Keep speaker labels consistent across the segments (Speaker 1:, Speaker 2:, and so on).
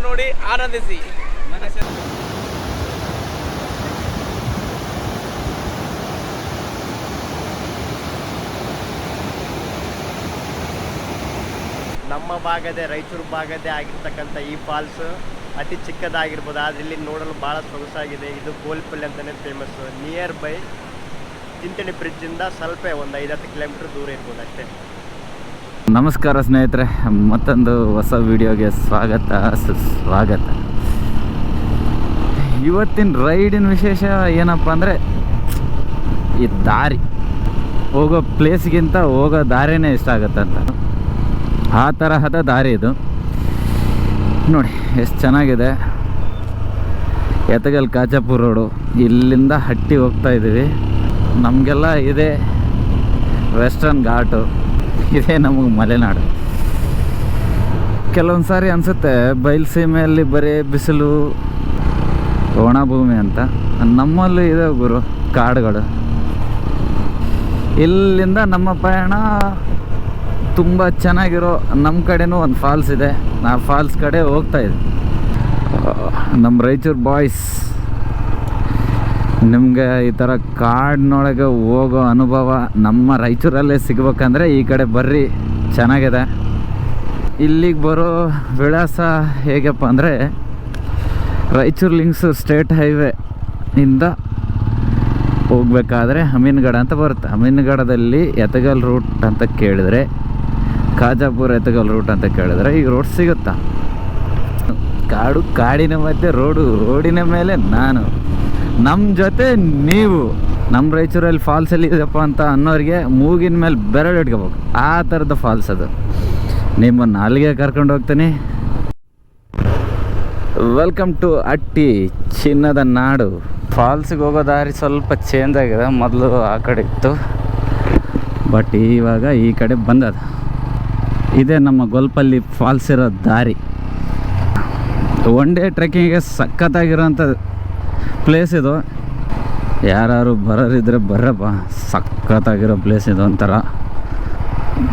Speaker 1: ನೋಡಿ ಆನಂದಿಸಿ.
Speaker 2: ನಮ್ಮ ಭಾಗದ ರಾಯಚೂರು ಭಾಗದೇ ಆಗಿರ್ತಕ್ಕಂಥ ಈ ಫಾಲ್ಸ್ ಅತಿ ಚಿಕ್ಕದಾಗಿರ್ಬೋದು, ಆದರೆ ಇಲ್ಲಿ ನೋಡಲು ಭಾಳ ಸೊಗಸಾಗಿದೆ. ಇದು ಗೋಲ್ಪಲ್ಲಿ ಅಂತಲೇ ಫೇಮಸ್ಸು. ನಿಯರ್ ಬೈ ಚಿಂತಣಿ ಬ್ರಿಡ್ಜಿಂದ ಸ್ವಲ್ಪ ಒಂದು 5-10 ಕಿಲೋಮೀಟರ್ ದೂರ ಇರ್ಬೋದು ಅಷ್ಟೇ.
Speaker 3: ನಮಸ್ಕಾರ ಸ್ನೇಹಿತರೆ, ಮತ್ತೊಂದು ಹೊಸ ವಿಡಿಯೋಗೆ ಸ್ವಾಗತ. ಇವತ್ತಿನ ರೈಡಿನ ವಿಶೇಷ ಏನಪ್ಪ ಅಂದರೆ ಈ ದಾರಿ, ಹೋಗೋ ಪ್ಲೇಸ್ಗಿಂತ ಹೋಗೋ ದಾರಿನೇ ಇಷ್ಟ ಆಗುತ್ತಂತ. ಆ ತರಹದ ದಾರಿ ಇದು. ನೋಡಿ ಎಷ್ಟು ಚೆನ್ನಾಗಿದೆ. ಎತ್ತಗಲ್ ಕಾಚಾಪುರ ರೋಡು, ಇಲ್ಲಿಂದ ಹಟ್ಟಿ ಹೋಗ್ತಾ ಇದ್ದೀವಿ. ನಮಗೆಲ್ಲ ಇದೆ ವೆಸ್ಟರ್ನ್ ಘಾಟು, ಇದೇ ನಮಗೆ ಮಲೆನಾಡು. ಕೆಲವೊಂದು ಸಾರಿ ಅನಿಸುತ್ತೆ ಬಯಲುಸೀಮೆಯಲ್ಲಿ ಬರೀ ಬಿಸಿಲು ಒಣ ಭೂಮಿ ಅಂತ. ನಮ್ಮಲ್ಲೂ ಇದೆ ಗುರು ಕಾಡುಗಳು. ಇಲ್ಲಿಂದ ನಮ್ಮ ಪಯಣ ತುಂಬ ಚೆನ್ನಾಗಿರೋ ನಮ್ಮ ಕಡೆನೂ ಒಂದು ಫಾಲ್ಸ್ ಇದೆ. ಆ ಫಾಲ್ಸ್ ಕಡೆ ಹೋಗ್ತಾ ಇದೆ. ನಮ್ಮ ರಾಯಚೂರು ಬಾಯ್ಸ್, ನಿಮಗೆ ಈ ಥರ ಕಾಡಿನೊಳಗೆ ಹೋಗೋ ಅನುಭವ ನಮ್ಮ ರಾಯಚೂರಲ್ಲೇ ಸಿಗ್ಬೇಕಂದ್ರೆ ಈ ಕಡೆ ಬರ್ರಿ, ಚೆನ್ನಾಗಿದೆ. ಇಲ್ಲಿಗೆ ಬರೋ ವಿಳಾಸ ಹೇಗಪ್ಪ ಅಂದರೆ ರಾಯಚೂರು ಲಿಂಕ್ಸೂರು ಸ್ಟೇಟ್ ಹೈವೇ ಇಂದ ಹೋಗ್ಬೇಕಾದ್ರೆ ಅಮೀನ್ಗಢ ಅಂತ ಬರುತ್ತೆ. ಅಮೀನ್ಗಢದಲ್ಲಿ ಎತ್ತಗಲ್ ರೂಟ್ ಅಂತ ಕೇಳಿದರೆ, ಕಾಜಾಪುರ ಎತ್ತಗಲ್ ರೂಟ್ ಅಂತ ಕೇಳಿದ್ರೆ ಈ ರೋಡ್ ಸಿಗುತ್ತಾ? ಕಾಡಿನ ಮಧ್ಯೆ ರೋಡಿನ ಮೇಲೆ ನಾನು, ನಮ್ಮ ಜೊತೆ ನೀವು. ನಮ್ಮ ರಾಯಚೂರಲ್ಲಿ ಫಾಲ್ಸ್ ಎಲ್ಲಿ ಇದೆಯಪ್ಪ ಅಂತ ಅನ್ನೋರಿಗೆ ಮೂಗಿನ ಮೇಲೆ ಬೆರಳು ಇಟ್ಕೋಬೇಕು. ಆ ಥರದ ಫಾಲ್ಸ್ ಅದು. ನಿಮ್ಮನ್ನು ಅಲ್ಲಿಗೆ ಕರ್ಕೊಂಡು ಹೋಗ್ತೀನಿ. ವೆಲ್ಕಮ್ ಟು ಅಟ್ಟಿ, ಚಿನ್ನದ ನಾಡು. ಫಾಲ್ಸಿಗೆ ಹೋಗೋ ದಾರಿ ಸ್ವಲ್ಪ ಚೇಂಜ್ ಆಗಿದೆ. ಮೊದಲು ಆ ಕಡೆ ಇತ್ತು, ಬಟ್ ಇವಾಗ ಈ ಕಡೆ ಬಂದದ. ಇದೇ ನಮ್ಮ ಗೋಲ್ಪಲ್ಲಿ ಫಾಲ್ಸ್ ಇರೋ ದಾರಿ. ಒನ್ ಡೇ ಟ್ರೆಕ್ಕಿಂಗಿಗೆ ಸಖತ್ತಾಗಿರೋಂಥ ಪ್ಲೇಸ್ ಇದು. ಯಾರು ಬರೋರಿದ್ರೆ ಬರ್ರಪ್ಪ, ಸಖತ್ತಾಗಿರೋ ಪ್ಲೇಸ್ ಇದು. ಒಂಥರ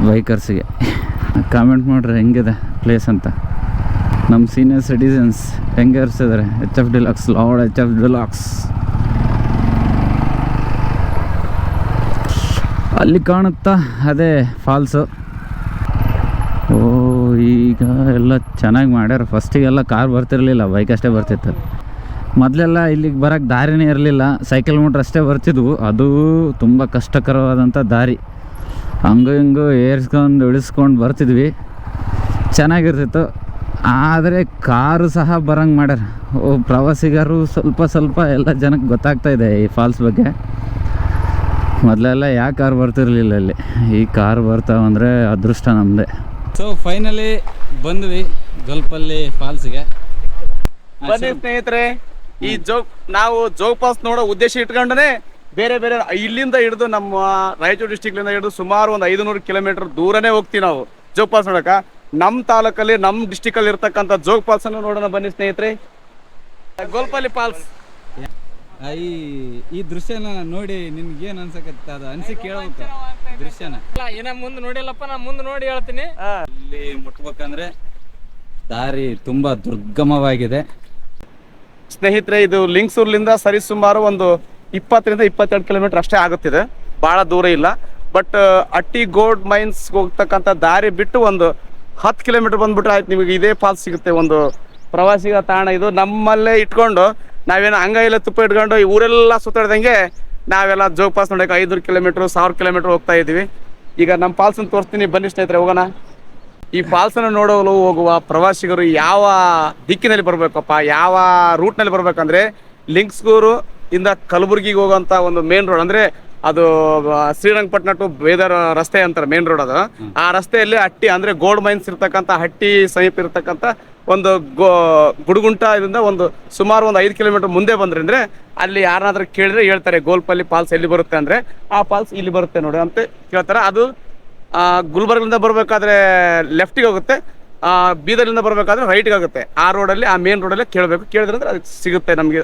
Speaker 3: ಬೈಕರ್ಸಿಗೆ ಕಾಮೆಂಟ್ ಮಾಡ್ರಿ ಹೆಂಗಿದೆ ಪ್ಲೇಸ್ ಅಂತ. ನಮ್ಮ ಸೀನಿಯರ್ ಸಿಟಿಸನ್ಸ್ ಹೆಂಗೆ ಇರ್ಸಿದ್ದಾರೆ. HF deluxe, lord HF deluxe. ಅಲ್ಲಿ ಕಾಣುತ್ತಾ ಅದೇ ಫಾಲ್ಸು. ಓ, ಈಗ ಎಲ್ಲ ಚೆನ್ನಾಗಿ ಮಾಡ್ಯಾರ. ಫಸ್ಟಿಗೆಲ್ಲ ಕಾರ್ ಬರ್ತಿರಲಿಲ್ಲ, ಬೈಕ್ ಅಷ್ಟೇ ಬರ್ತಿತ್ತು. ಮೊದಲೆಲ್ಲ ಇಲ್ಲಿಗೆ ಬರೋಕ್ಕೆ ದಾರಿನೇ ಇರಲಿಲ್ಲ, ಸೈಕಲ್ ಮೋಟ್ರ್ ಅಷ್ಟೇ ಬರ್ತಿದ್ವು. ಅದು ತುಂಬ ಕಷ್ಟಕರವಾದಂಥ ದಾರಿ. ಹಂಗೂ ಹಿಂಗೂ ಏರ್ಸ್ಕೊಂಡು ಇಳಿಸ್ಕೊಂಡು ಬರ್ತಿದ್ವಿ, ಚೆನ್ನಾಗಿರ್ತಿತ್ತು. ಆದರೆ ಕಾರು ಸಹ ಬರೋಂಗೆ ಮಾಡ್ಯಾರ. ಪ್ರವಾಸಿಗರು ಸ್ವಲ್ಪ ಎಲ್ಲ ಜನಕ್ಕೆ ಗೊತ್ತಾಗ್ತಾ ಇದೆ ಈ ಫಾಲ್ಸ್ ಬಗ್ಗೆ. ಮೊದಲೆಲ್ಲ ಯಾಕೆ ಕಾರ್ ಬರ್ತಿರಲಿಲ್ಲ ಇಲ್ಲಿ, ಈ ಕಾರ್ ಬರ್ತಾವಂದರೆ ಅದೃಷ್ಟ ನಮ್ಮದೇ.
Speaker 4: ಸೊ ಫೈನಲಿ ಬಂದ್ವಿ ಗೋಲ್ಪಲ್ಲಿ ಫಾಲ್ಸ್ಗೆ.
Speaker 1: ಬನ್ನಿ ಸ್ನೇಹಿತರೆ, ಈ ನಾವು ಜೋಗ್ ಫಾಲ್ಸ್ ನೋಡೋ ಉದ್ದೇಶ ಇಟ್ಕೊಂಡೇ ಬೇರೆ ಇಲ್ಲಿಂದ ಹಿಡಿದು ನಮ್ಮ ರಾಯಚೂರು ಡಿಸ್ಟಿಕ್ಲಿಂದ ಹಿಡಿದು ಸುಮಾರು ಒಂದು 500 ಕಿಲೋಮೀಟರ್ ದೂರನೇ ಹೋಗ್ತೀವಿ ನಾವು ಜೋಗ್ ಫಾಲ್ಸ್ ನೋಡಕ. ನಮ್ಮ ತಾಲೂಕಲ್ಲಿ, ನಮ್ಮ ಡಿಸ್ಟಿಕಲ್ಲಿ ಇರ್ತಕ್ಕಂಥ ಜೋಗ್ ಫಾಲ್ಸ್ ಅನ್ನು ನೋಡೋಣ ಬನ್ನಿ ಸ್ನೇಹಿತರೆ. ಗೋಲ್ಪಲ್ಲಿ ಫಾಲ್ಸ್
Speaker 4: ಈ ದೃಶ್ಯನ ನೋಡಿ ನಿನ್ಗೆ ಏನ್ ಅನ್ಸಕತ್ತ? ಅದು ಅನ್ಸಿಕೆ ಕೇಳಬೇಕು ದೃಶ್ಯನ.
Speaker 5: ಏನ ಮುಂದೆ ನೋಡಿಲ್ಲಪ್ಪ, ನಾ ಮುಂದೆ ನೋಡಿ ಹೇಳ್ತೀನಿ.
Speaker 4: ಇಲ್ಲಿ ಮುಟ್ಬೇಕಂದ್ರೆ ದಾರಿ ತುಂಬಾ ದುರ್ಗಮವಾಗಿದೆ
Speaker 1: ಸ್ನೇಹಿತರೆ. ಇದು ಲಿಂಗ್ಸೂರ್ಲಿಂದ ಸರಿಸುಮಾರು ಒಂದು 20ರಿಂದ 22 ಕಿಲೋಮೀಟರ್ ಅಷ್ಟೇ ಆಗುತ್ತಿದೆ, ಬಹಳ ದೂರ ಇಲ್ಲ. ಬಟ್ ಅಟ್ಟಿ ಗೋಲ್ಡ್ ಮೈನ್ಸ್ ಹೋಗ್ತಕ್ಕಂಥ ದಾರಿ ಬಿಟ್ಟು ಒಂದು 10 ಕಿಲೋಮೀಟರ್ ಬಂದ್ಬಿಟ್ರೆ ಆಯ್ತು, ನಿಮಗೆ ಇದೇ ಫಾಲ್ಸ್ ಸಿಗುತ್ತೆ. ಒಂದು ಪ್ರವಾಸಿಗ ತಾಣ ಇದು. ನಮ್ಮಲ್ಲೇ ಇಟ್ಕೊಂಡು ನಾವೇನು ಅಂಗೈಲ್ಲ ತುಪ್ಪ ಇಟ್ಕೊಂಡು ಈ ಊರೆಲ್ಲ ಸುತ್ತಾಡ್ದಂಗೆ ನಾವೆಲ್ಲ ಜೋಗ್ ಫಾಲ್ಸ್ ನೋಡೋಕೆ 500 ಕಿಲೋಮೀಟರ್ 1000 ಕಿಲೋಮೀಟರ್ ಹೋಗ್ತಾ ಇದ್ದೀವಿ. ಈಗ ನಮ್ಮ ಫಾಲ್ಸನ್ನು ತೋರಿಸ್ತೀನಿ, ಬನ್ನಿ ಸ್ನೇಹಿತರೆ ಹೋಗೋಣ. ಈ ಫಾಲ್ಸನ್ನು ನೋಡಲು ಹೋಗುವ ಪ್ರವಾಸಿಗರು ಯಾವ ದಿಕ್ಕಿನಲ್ಲಿ ಬರಬೇಕಪ್ಪ, ಯಾವ ರೂಟ್ನಲ್ಲಿ ಬರಬೇಕಂದ್ರೆ ಲಿಂಗ್ಸೂರು ಇಂದ ಕಲಬುರ್ಗಿಗೆ ಹೋಗುವಂಥ ಒಂದು ಮೇನ್ ರೋಡ್, ಅಂದರೆ ಅದು ಶ್ರೀರಂಗಪಟ್ಟಣ ಟು ಬೇದರ್ ರಸ್ತೆ ಅಂತಾರೆ ಮೇನ್ ರೋಡ್ ಅದು. ಆ ರಸ್ತೆಯಲ್ಲಿ ಹಟ್ಟಿ ಅಂದರೆ ಗೋಲ್ಡ್ ಮೈನ್ಸ್ ಇರ್ತಕ್ಕಂಥ ಹಟ್ಟಿ ಸಮೀಪ ಇರ್ತಕ್ಕಂಥ ಒಂದು ಗುಡುಗುಂಟ ಇದರಿಂದ ಒಂದು ಸುಮಾರು ಒಂದು 5 ಕಿಲೋಮೀಟರ್ ಮುಂದೆ ಬಂದ್ರಿ ಅಂದರೆ ಅಲ್ಲಿ ಯಾರನ್ನಾದ್ರೂ ಕೇಳಿದ್ರೆ ಹೇಳ್ತಾರೆ ಗೋಲ್ಪಲ್ಲಿ ಫಾಲ್ಸ್ ಎಲ್ಲಿ ಬರುತ್ತೆ ಅಂದರೆ ಆ ಫಾಲ್ಸ್ ಇಲ್ಲಿ ಬರುತ್ತೆ ನೋಡಿ ಅಂತ ಕೇಳ್ತಾರೆ. ಅದು ಗುಲ್ಬರ್ಗದಿಂದ ಬರಬೇಕಾದ್ರೆ ಲೆಫ್ಟಿಗೆ ಹೋಗುತ್ತೆ, ಬೀದರ್ಲಿಂದ ಬರಬೇಕಾದ್ರೆ ರೈಟ್ಗೆ ಆಗುತ್ತೆ. ಆ ರೋಡಲ್ಲಿ, ಆ ಮೇನ್ ರೋಡಲ್ಲಿ ಕೇಳಬೇಕು, ಕೇಳಿದ್ರೆ ಅಂದ್ರೆ ಅದು ಸಿಗುತ್ತೆ ನಮಗೆ.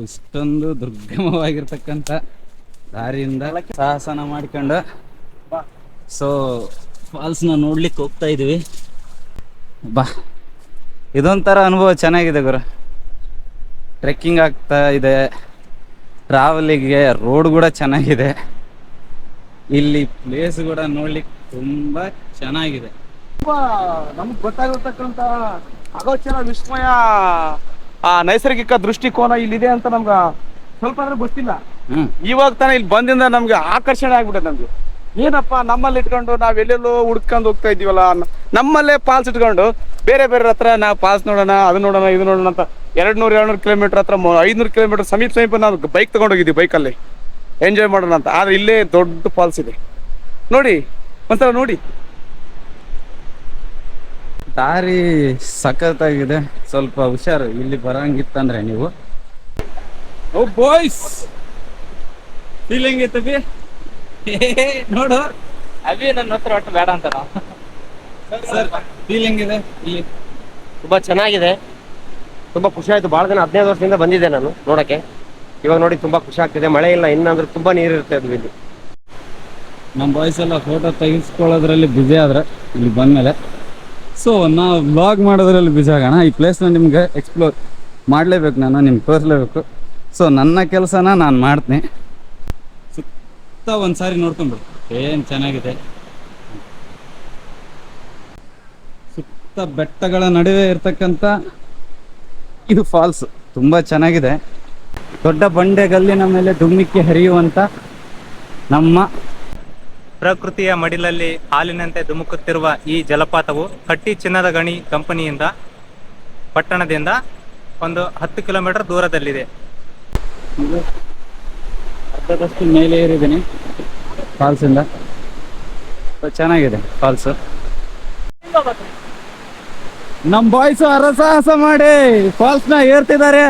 Speaker 4: ಇಷ್ಟೊಂದು ದುರ್ಗಮವಾಗಿರ್ತಕ್ಕಂಥ ದಾರಿಯಿಂದ ಸಾಹಸನ ಮಾಡ್ಕೊಂಡು ಸೊ ಫಾಲ್ಸ್ನ ನೋಡ್ಲಿಕ್ಕೆ ಹೋಗ್ತಾ ಇದೀವಿ. ಬಾ
Speaker 3: ಇದೊಂಥರ ಅನುಭವ ಚೆನ್ನಾಗಿದೆ ಗುರು. ಟ್ರೆಕ್ಕಿಂಗ್ ಆಗ್ತಾ ಇದೆ, ಟ್ರಾವೆಲಿಗೆ ರೋಡ್ ಕೂಡ ಚೆನ್ನಾಗಿದೆ, ಇಲ್ಲಿ ಪ್ಲೇಸ್ ಕೂಡ ನೋಡ್ಲಿಕ್ಕೆ ತುಂಬಾ ಚೆನ್ನಾಗಿದೆ.
Speaker 1: ತುಂಬಾ ನಮ್ಗೆ ಗೊತ್ತಾಗಿರ್ತಕ್ಕಂಥ ಅಗೋಚರ ವಿಸ್ಮಯ ಆ ನೈಸರ್ಗಿಕ ದೃಷ್ಟಿಕೋನ ಇಲ್ಲಿದೆ ಅಂತ ನಮ್ಗೆ ಸ್ವಲ್ಪ ಅಂದ್ರೆ ಗೊತ್ತಿಲ್ಲ. ಇವಾಗ ತಾನೇ ಇಲ್ಲಿ ಬಂದಿಂದ ನಮ್ಗೆ ಆಕರ್ಷಣೆ ಆಗ್ಬಿಟ್ಟೆ. ನಮ್ಗೆ ಏನಪ್ಪಾ ನಮ್ಮಲ್ಲಿ ಇಟ್ಕೊಂಡು ನಾವ್ ಎಲ್ಲೆಲ್ಲೋ ಹುಡ್ಕೊಂಡು ಹೋಗ್ತಾ ಇದೀವಲ್ಲ, ನಮ್ಮಲ್ಲೇ ಪಾಲ್ಸ್ ಇಟ್ಕೊಂಡು ಬೇರೆ ಬೇರೆ ಹತ್ರ ನಾವು ಪಾಲ್ಸ್ ನೋಡೋಣ, ಅದು ನೋಡೋಣ, ಇದು ನೋಡೋಣ ಅಂತ 200 ಕಿಲೋಮೀಟರ್ ಹತ್ರ 500 ಕಿಲೋಮೀಟರ್ ಸಮೀಪ ನಾವು ಬೈಕ್ ತಗೊಂಡೋಗಿದ್ವಿ, ಬೈಕಲ್ಲಿ ಎಂಜಾಯ್ ಮಾಡೋಣ ಅಂತ. ಆದ್ರೆ ಇಲ್ಲೇ ದೊಡ್ಡ ಫಾಲ್ಸ್ ಇದೆ ನೋಡಿ, ಒಂದ್ಸಲ ನೋಡಿ.
Speaker 3: ದಾರಿ ಸಖತ್ತಾಗಿದೆ, ಸ್ವಲ್ಪ ಹುಷಾರು ಇಲ್ಲಿ ಬರಂಗಿತ್ತಂದ್ರೆ ನೀವು. ಓ ಬಾಯ್ಸ್, ಫೀಲಿಂಗ್ ಇತ್ತು ಬಿ ನೋಡು
Speaker 5: ಅಭಿ ನನ್ನ ಹತ್ರ ಒಟ್ಟು ಬೇಡ ಅಂತ ನಾವು.
Speaker 3: ಸರ್ ಫೀಲಿಂಗ್ ಇದೆ ಇಲ್ಲಿ.
Speaker 2: ತುಂಬಾ ಚೆನ್ನಾಗಿದೆ, ತುಂಬಾ ಖುಷಿ ಆಯ್ತು. ಭಾಳ ದಿನ 15 ವರ್ಷದಿಂದ ಬಂದಿದ್ದೆ ನಾನು ನೋಡಕ್ಕೆ. ಇವಾಗ ನೋಡಿ ತುಂಬಾ ಖುಷಿ ಆಗ್ತಿದೆ. ಮಳೆ ಇಲ್ಲ, ಇನ್ನಂದ್ರೆ ತುಂಬಾ ನೀರು ಇರುತ್ತೆ ಅದು ಇಲ್ಲಿ.
Speaker 3: ನಮ್ಮ ಬಾಯ್ಸ್ ಎಲ್ಲ ಫೋಟೋ ತೆಗೆಸ್ಕೊಳ್ಳೋದ್ರಲ್ಲಿ ಬ್ಯುಸಿ ಆದ್ರೆ ಇಲ್ಲಿ ಬಂದಮೇಲೆ, ಸೊ ನಾವು ವ್ಲಾಗ್ ಮಾಡೋದ್ರಲ್ಲಿ ಬ್ಯುಸಿ ಆಗೋಣ. ಈ ಪ್ಲೇಸ್ನ ನಿಮ್ಗೆ ಎಕ್ಸ್ಪ್ಲೋರ್ ಮಾಡಲೇಬೇಕು, ನಾನು ನಿಮ್ಗೆ ತೋರಿಸ್ಲೇಬೇಕು. ಸೊ ನನ್ನ ಕೆಲಸನ ನಾನು ಮಾಡ್ತೀನಿ. ಸುತ್ತ ಒಂದ್ಸಾರಿ ನೋಡ್ಕೊಂಡು ಏನು ಚೆನ್ನಾಗಿದೆ. ಸುತ್ತ ಬೆಟ್ಟಗಳ ನಡುವೆ ಇರ್ತಕ್ಕಂಥ ಇದು ಫಾಲ್ಸ್ ತುಂಬ ಚೆನ್ನಾಗಿದೆ. ದೊಡ್ಡ ಬಂಡೆಗಲ್ಲಿನ ಮೇಲೆ ಧುಮ್ಮಿಕ್ಕಿ ಹರಿಯುವಂಥ ನಮ್ಮ
Speaker 6: ಪ್ರಕೃತಿಯ ಮಡಿಲಲ್ಲಿ ಹಾಲಿನಂತೆ ಧುಮುಕುತ್ತಿರುವ ಈ ಜಲಪಾತವು ಹಟ್ಟಿ ಚಿನ್ನದ ಗಣಿ ಕಂಪನಿಯಿಂದ ಪಟ್ಟಣದಿಂದ ಒಂದು 10 ಕಿಲೋಮೀಟರ್ ದೂರದಲ್ಲಿದೆ.
Speaker 3: ಅರ್ಧದಷ್ಟು ಮೇಲೆ ಏರಿದ್ದೀನಿ ಫಾಲ್ಸಿಂದ. ಚೆನ್ನಾಗಿದೆ ಫಾಲ್ಸ್. ನಮ್ಮ ಬಾಯ್ಸ್ ಅರಸಾಹಸ ಮಾಡಿ ಫಾಲ್ಸ್ ನ ಏರ್ತಿದ್ದಾರೆ.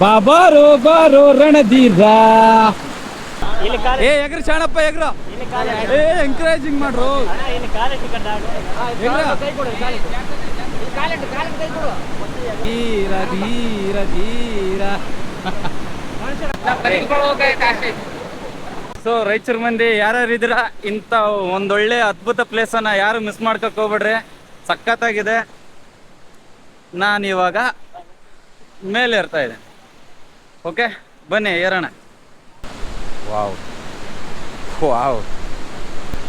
Speaker 3: ಬಾಬಾರೋ ಬಾರೋ ರಣಧೀರ. ಏ ಎಗ್ರ ಶಾಣಪ್ಪ ಎಗ್ರ. ಏ ಎಂಕರೇಜಿಂಗ್ ಮಾಡ್ರು. ಧೀರ ಧೀರ ಧೀರ. ಸೊ ರಾಯಚೂರು ಮಂದಿ ಯಾರ್ಯಾರು ಇದ್ರ, ಇಂಥ ಒಂದೊಳ್ಳೆ ಅದ್ಭುತ ಪ್ಲೇಸನ್ನು ಯಾರು ಮಿಸ್ ಮಾಡ್ಕೊಕ್ ಹೋಗ್ಬೇಡ್ರಿ. ಸಖತ್ತಾಗಿದೆ. ನಾನು ಇವಾಗ ಮೇಲೆ ಇರ್ತಾ ಇದ್ದೇನೆ. ಓಕೆ ಬನ್ನಿ ಏರೋಣ. ವಾವ್ ವಾವ್,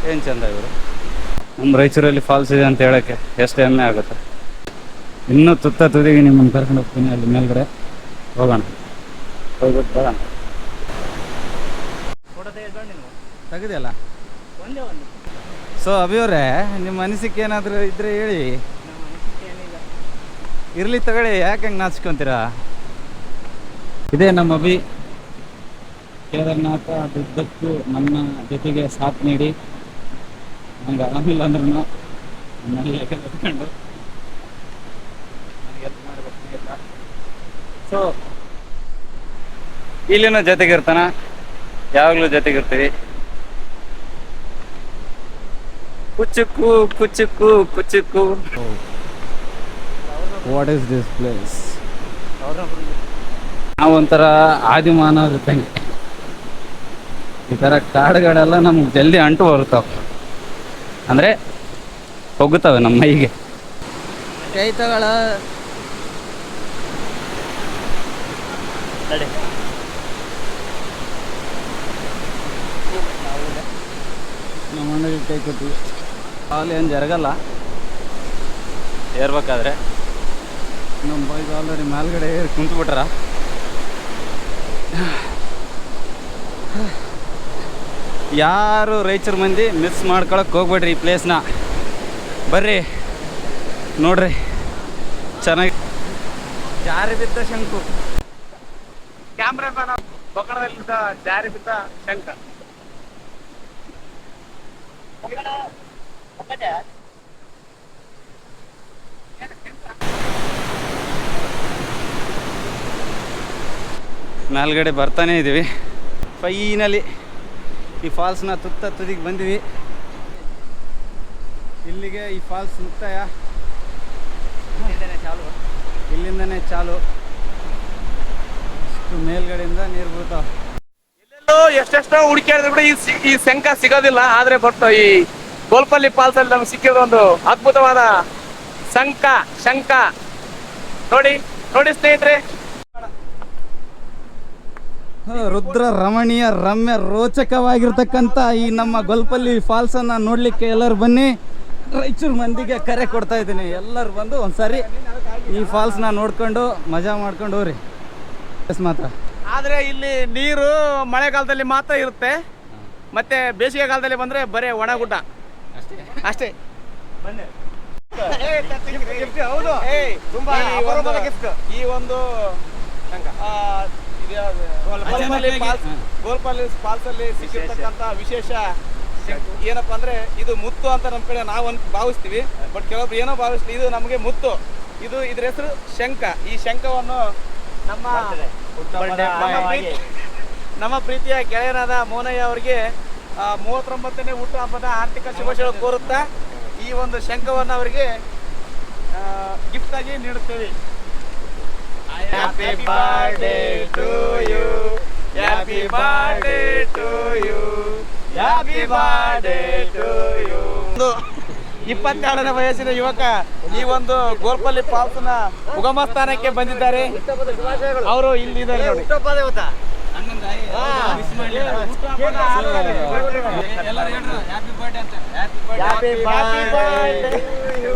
Speaker 3: ಏನು ಚಂದ ಇವರು. ನಮ್ಮ ರಾಯಚೂರಲ್ಲಿ ಫಾಲ್ಸ್ ಇದೆ ಅಂತ ಹೇಳೋಕ್ಕೆ ಎಷ್ಟು ಹೆಮ್ಮೆ ಆಗುತ್ತೆ. ಇನ್ನೂ ತುತ್ತ ತುದಿಗೆ ನಿಮ್ಮನ್ನು ಕರ್ಕೊಂಡು ಹೋಗ್ತೀನಿ. ಅಲ್ಲಿ ಮೇಲ್ಗಡೆ ಹೋಗೋಣ, ಹೋಗ್ಬಿಟ್ಟು ಬರೋಣ. ತೆಗೆದಿಲ್ಲ. ಸೊ ಅಭಿಯವರೇ, ನಿಮ್ಮ ಅನಿಸಿಕೆ ಏನಾದರೂ ಇದ್ರೆ ಹೇಳಿ. ಇರ್ಲಿ ತಗೊಳ್ಳಿ, ಯಾಕೆ ಹಂಗೆ ನಾಚ್ಕೊಂತೀರಾ. ಇದೇ ನಮ್ಮ ಅಭಿ. ಕೇದಾರನಾಥ ದುದ್ದಕ್ಕೂ ನಮ್ಮ ಜೊತೆಗೆ ಸಾಥ್ ನೀಡಿ ನಂಗೆ ಆರಾಮಿಲ್ಲ ಅಂದ್ರೂ ನನ್ನಲ್ಲಿ ಕತ್ಕೊಂಡು ಹೆಲ್ಪ್ ಮಾಡಬೇಕು. ಸೊ ಇಲ್ಲಿನೂ ಜೊತೆಗಿರ್ತಾನ, ಯಾವಾಗಲೂ ಜೊತೆಗಿರ್ತೀವಿ. ಕುಚ್ಚುಕು ಕುಚ್ಚುಕು ಕುಚ್ಚುಕು. What is this place? ನಾವೊಂಥರ ಆದಿಮಾನವ ಇದ್ದಂಗೆ. ಈ ಥರ ಕಾಡುಗಳೆಲ್ಲ ನಮ್ಗೆ ಜಲ್ದಿ ಅಂಟು ಬರುತ್ತಾವೆ, ಅಂದರೆ ಹೋಗುತ್ತವೆ ನಮ್ಮ ಮೈಗೆ. ಕೈತಗಳ ನಮ್ಮ ಅಣ್ಣಗೆ ಕೈ ಕೊಟ್ಟು ಅಲ್ಲಿ ಏನು ಜರಗಲ್ಲ ಏರ್ಬೇಕಾದ್ರೆ. ನಮ್ಮ ಬಾಯ್ಸ್ ಆಲ್ರೆಡಿ ಮೇಲ್ಗಡೆ ಏರಿ ಕುಂತ್ಬಿಟ್ರ. ಯಾರು ರಾಯಚೂರು ಮಂದಿ ಮಿಸ್ ಮಾಡ್ಕೊಳಕ್ಕೆ ಹೋಗ್ಬೇಡ್ರಿ ಈ ಪ್ಲೇಸ್ನ. ಬರ್ರಿ ನೋಡ್ರಿ, ಚೆನ್ನಾಗಿ. ಜಾರಿ ಬಿದ್ದ ಶಂಕು.
Speaker 1: ಕ್ಯಾಮ್ರಾಮನ್ ಬೊಕ್ಕಣದಲ್ಲಿದ್ದ ಜಾರಿ ಬಿದ್ದ ಶಂಕ.
Speaker 3: ಮೇಲ್ಗಡೆ ಬರ್ತಾನೆ ಇದ್ದೀವಿ. ಫೈನಲಿ ಈ ಫಾಲ್ಸ್ನ ತುತ್ತ ತುದಿಗೆ ಬಂದಿವಿ. ಇಲ್ಲಿಗೆ ಈ ಫಾಲ್ಸ್ ಮುಕ್ತಾಯ. ಇಲ್ಲಿಂದನೇ ಚಾಲು. ಇಷ್ಟು ಮೇಲ್ಗಡೆಯಿಂದ ನೀರು ಬೀಳ್ತಾವ.
Speaker 1: ಎಲ್ಲೆಲ್ಲೋ ಎಷ್ಟೆಷ್ಟೋ ಹುಡುಕಿದ್ರು ಕೂಡ ಈ ಶಂಕ ಸಿಗೋದಿಲ್ಲ. ಆದ್ರೆ ಬಟ್ ಈ ಗೋಲ್ಪಲ್ಲಿ ಫಾಲ್ಸ್ ಅಲ್ಲಿ ನಮ್ಗೆ ಸಿಕ್ಕಿರೋ ಒಂದು ಅದ್ಭುತವಾದ ಶಂಕ ನೋಡಿ ನೋಡಿ ಸ್ನೇಹಿತರೆ,
Speaker 4: ರುದ್ರ ರಮಣೀಯ ರಮ್ಯ ರೋಚಕವಾಗಿರ್ತಕ್ಕಂಥ ಈ ನಮ್ಮ ಗೊಲ್ಪಲ್ಲಿ ಫಾಲ್ಸನ್ನು ನೋಡಲಿಕ್ಕೆ ಎಲ್ಲರೂ ಬನ್ನಿ. ರಾಯಚೂರು ಮಂದಿಗೆ ಕರೆ ಕೊಡ್ತಾ ಇದ್ದೀನಿ, ಎಲ್ಲರೂ ಬಂದು ಒಂದ್ಸರಿ ಈ ಫಾಲ್ಸ್ನ ನೋಡ್ಕೊಂಡು ಮಜಾ ಮಾಡ್ಕೊಂಡು ಹೋಗ್ರಿ. ಮಾತ್ರ
Speaker 1: ಆದರೆ ಇಲ್ಲಿ ನೀರು ಮಳೆಗಾಲದಲ್ಲಿ ಮಾತ್ರ ಇರುತ್ತೆ, ಮತ್ತೆ ಬೇಸಿಗೆ ಕಾಲದಲ್ಲಿ ಬಂದರೆ ಬರೀ ಒಣಗುಡ್ಡ ಅಷ್ಟೇ. ಹೌದು, ಈ ಒಂದು ಗೋಲ್ಪಲ್ಲಿ ಫಾಲ್ಸ್ ಅಲ್ಲಿ ಸಿಕ್ಕಿರ್ತಕ್ಕಂಥ ವಿಶೇಷ ಏನಪ್ಪಾ ಅಂದ್ರೆ ಇದು ಮುತ್ತು ಅಂತ ನಮ್ಮ ಕಡೆ ನಾವು ಭಾವಿಸ್ತೀವಿ. ಬಟ್ ಕೆಲವೊಬ್ರು ಏನೋ ಭಾವಿಸ್ತೀವಿ, ಇದು ನಮಗೆ ಮುತ್ತು. ಇದ್ರ ಹೆಸರು ಶಂಖ. ಈ ಶಂಖವನ್ನು ನಮ್ಮ ಪ್ರೀತಿಯ ಗೆಳೆಯನಾದ ಮೋನಯ್ಯ ಅವರಿಗೆ 39ನೇ ಹುಟ್ಟುಹಬ್ಬದ ಆರ್ಥಿಕ ಶುಭಾಶಯ ಕೋರುತ್ತಾ ಈ ಒಂದು ಶಂಖವನ್ನು ಅವರಿಗೆ ಗಿಫ್ಟ್ ಆಗಿ ನೀಡುತ್ತೇವೆ. Happy birthday to you, happy birthday to you, happy birthday to you. 22ನೇ ವಯಸ್ಸಿನ ಯುವಕ ಈ ಒಂದು ಗೋಲ್ಪಲ್ಲಿ ಫಾಲ್ಸ್ನ ಉಗಮ ಸ್ಥಾನಕ್ಕೆ ಬಂದಿದ್ದಾರೆ. ಅವರು ಇಲ್ಲಿ ಇದ್ದಾರೆ ನೋಡಿ. Happy birthday to you.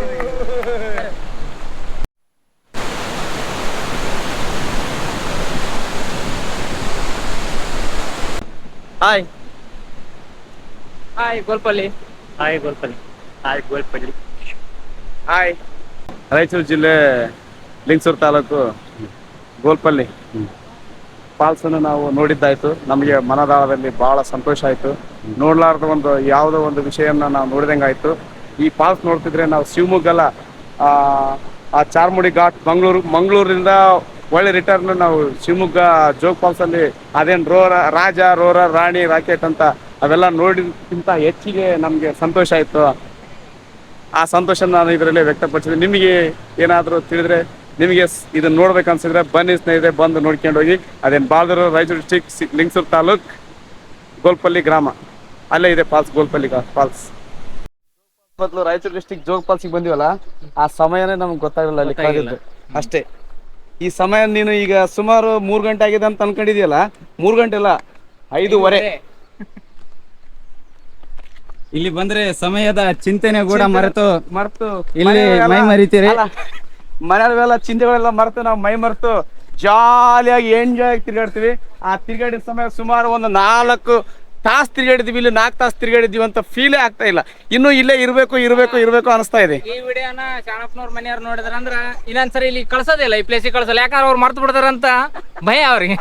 Speaker 1: Hi
Speaker 5: Golpalli.
Speaker 2: Hi Golpalli. Hi Golpalli.
Speaker 1: Hi. Raichur ಜಿಲ್ಲೆ ಲಿಂಗಸೂರು ತಾಲೂಕು ಗೋಲ್ಪಲ್ಲಿ ಫಾಲ್ಸನ್ನು ನಾವು ನೋಡಿದ್ದಾಯ್ತು. ನಮಗೆ ಮನದಾಳದಲ್ಲಿ ಬಹಳ ಸಂತೋಷ ಆಯಿತು. ನೋಡ್ಲಾರ್ದ ಒಂದು ಯಾವುದೋ ಒಂದು ವಿಷಯನ ನಾವು ನೋಡಿದಂಗಾಯ್ತು. ಈ ಫಾಲ್ಸ್ ನೋಡ್ತಿದ್ರೆ ನಾವು ಶಿವಮೊಗ್ಗಲ್ಲ, ಆ ಚಾರ್ಮುಡಿ ಘಾಟ್ ಮಂಗಳೂರಿಂದ ಒಳ್ಳೆ ರಿಟರ್ನ್ ನಾವು ಶಿವಮೊಗ್ಗ ಜೋಗ್ ಫಾಲ್ಸಲ್ಲಿ ಅದೇನು ರಾಜ ರೋರರ್ ರಾಣಿ ರಾಕೆಟ್ ಅಂತ ಅವೆಲ್ಲ ನೋಡಿದಕ್ಕಿಂತ ಹೆಚ್ಚಿಗೆ ನಮಗೆ ಸಂತೋಷ ಆಯಿತು. ಆ ಸಂತೋಷ ನಾನು ಇದರಲ್ಲಿ ವ್ಯಕ್ತಪಡಿಸಿದೆ. ನಿಮಗೆ ಏನಾದರೂ ತಿಳಿದ್ರೆ, ನಿಮಗೆ ಇದನ್ನ ನೋಡ್ಬೇಕನ್ಸಿದ್ರೆ ಬನ್ನಿ ಸ್ನೇಹಿತರೆ, ಬಂದು ನೋಡ್ಕೊಂಡು ಹೋಗಿ. ಅದೇನು ಬಾಲ್ದೂರು, ರಾಯಚೂರು ಡಿಸ್ಟಿಕ್, ಲಿಂಗಸೂರು ತಾಲೂಕ್, ಗೋಲ್ಪಲ್ಲಿ ಗ್ರಾಮ, ಅಲ್ಲೇ ಇದೆ ಫಾಲ್ಸ್, ಗೋಲ್ಪಲ್ಲಿ ಫಾಲ್ಸ್. ಮೊದಲು ರಾಯಚೂರು ಡಿಸ್ಟಿಕ್ ಜೋಗ್ ಫಾಲ್ಸಿಗೆ ಬಂದಿವಲ್ಲ, ಆ ಸಮಯನೇ ನಮ್ಗೆ ಗೊತ್ತಾಗಲಿಲ್ಲ ಅಲ್ಲಿ ಕಳೆದಿದ್ದು ಅಷ್ಟೇ. ಈ ಸಮಯ ನೀನು ಈಗ ಸುಮಾರು 3 ಗಂಟೆ ಆಗಿದೆ ಅಂತ ಅನ್ಕೊಂಡಿದ್ಯಲ್ಲ, 3 ಗಂಟೆ ಇಲ್ಲ, 5:15.
Speaker 4: ಇಲ್ಲಿ ಬಂದ್ರೆ ಸಮಯದ ಚಿಂತನೆ ಕೂಡ ಮರೆತು ಇಲ್ಲಿ
Speaker 1: ಮನೆಯವೆಲ್ಲ-
Speaker 4: ಮೈ ಮರಿತೀರಿ.
Speaker 1: ಅಲ್ಲ, ಮನೆಯವೆಲ್ಲ ಚಿಂತೆಗಳೆಲ್ಲ ಮರೆತು ನಾವು ಮೈ ಮರೆತು ಜಾಲಿಯಾಗಿ ಎಂಜಾಯ್ ಆಗಿ ತಿರ್ಗಾಡ್ತೀವಿ. ಆ ತಿರ್ಗಾಡಿದ ಸಮಯ ಸುಮಾರು ಒಂದು 4 ತಾಸು ತಿರ್ಗಾಡಿದ್ವಿ. ಇಲ್ಲಿ 4 ತಾಸು ತಿರ್ಗಾಡಿದ್ವಿ ಅಂತ ಫೀಲೇ ಆಗ್ತಾ ಇಲ್ಲ. ಇನ್ನು ಇಲ್ಲೇ ಇರ್ಬೇಕು ಅನಿಸ್ತಾ ಇದೆ.
Speaker 5: ಈ ವಿಡಿಯೋನ ಶಾಣಪ್ಪನವ್ರ ಮನೆಯವ್ರು ನೋಡಿದ್ರ ಅಂದ್ರ ಇನ್ನೊಂದ್ಸರಿ ಇಲ್ಲಿ ಕಳ್ಸೋದಿಲ್ಲ, ಈ ಪ್ಲೇಸಿಗೆ ಕಳ್ಸಲ್ಲ. ಯಾಕಂದ್ರೆ ಅವ್ರು ಮರ್ತು ಬಿಡ್ತಾರಂತ ಭಯ ಅವ್ರಿಗೆ.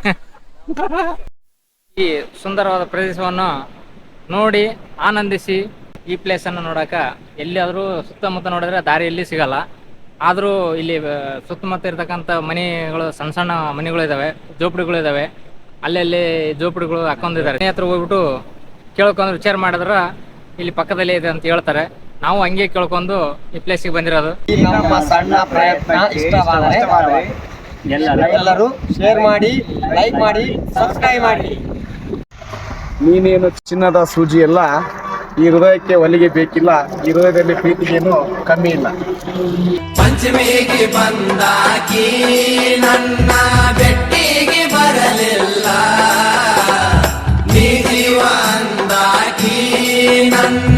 Speaker 5: ಈ ಸುಂದರವಾದ ಪ್ರದೇಶವನ್ನು ನೋಡಿ ಆನಂದಿಸಿ ಈ ಪ್ಲೇಸನ್ನು ನೋಡಕ ಎಲ್ಲಿಯಾದರೂ ಸುತ್ತಮುತ್ತ ನೋಡಿದ್ರೆ ದಾರಿ ಎಲ್ಲಿ ಸಿಗಲ್ಲ. ಆದರೂ ಇಲ್ಲಿ ಸುತ್ತಮುತ್ತ ಇರ್ತಕ್ಕಂಥ ಮನೆಗಳು, ಸಣ್ಣ ಸಣ್ಣ ಮನೆಗಳು ಇದಾವೆ, ಜೋಪಡಿಗಳು ಇದಾವೆ. ಅಲ್ಲಲ್ಲಿ ಜೋಪಡಿಗಳು ಹಾಕೊಂಡಿದ್ದಾರೆ. ಮನೆ ಹತ್ರ ಹೋಗ್ಬಿಟ್ಟು ಕೇಳ್ಕೊಂಡು ವಿಚಾರ ಮಾಡಿದ್ರ ಇಲ್ಲಿ ಪಕ್ಕದಲ್ಲೇ ಇದೆ ಅಂತ ಹೇಳ್ತಾರೆ. ನಾವು ಹಂಗೆ ಕೇಳ್ಕೊಂಡು ಈ ಪ್ಲೇಸಿಗೆ ಬಂದಿರೋದು.
Speaker 2: ನಮ್ಮ ಸಣ್ಣ ಪ್ರಯತ್ನ ಇಷ್ಟವಾದರೆ ಎಲ್ಲರೂ ಶೇರ್ ಮಾಡಿ, ಲೈಕ್ ಮಾಡಿ, ಸಬ್ಸ್ಕ್ರೈಬ್ ಮಾಡಿ.
Speaker 1: ನೀನೇನು ಚಿನ್ನದ ಸೂಜಿ ಎಲ್ಲ, ಈ ಹೃದಯಕ್ಕೆ ಹೊಲಿಗೆ ಬೇಕಿಲ್ಲ, ಈ ಹೃದಯದಲ್ಲಿ ಪ್ರೀತಿಗೇನು ಕಮ್ಮಿ ಇಲ್ಲ.
Speaker 7: ಪಂಚಮಿಗೆ ಬಂದಾಕಿ ನನ್ನ ಬೆಟ್ಟಿಗೆ ಬರಲಿಲ್ಲ, ನೀ ಜೀವ ಅಂದಾಕಿ ನನ್ನ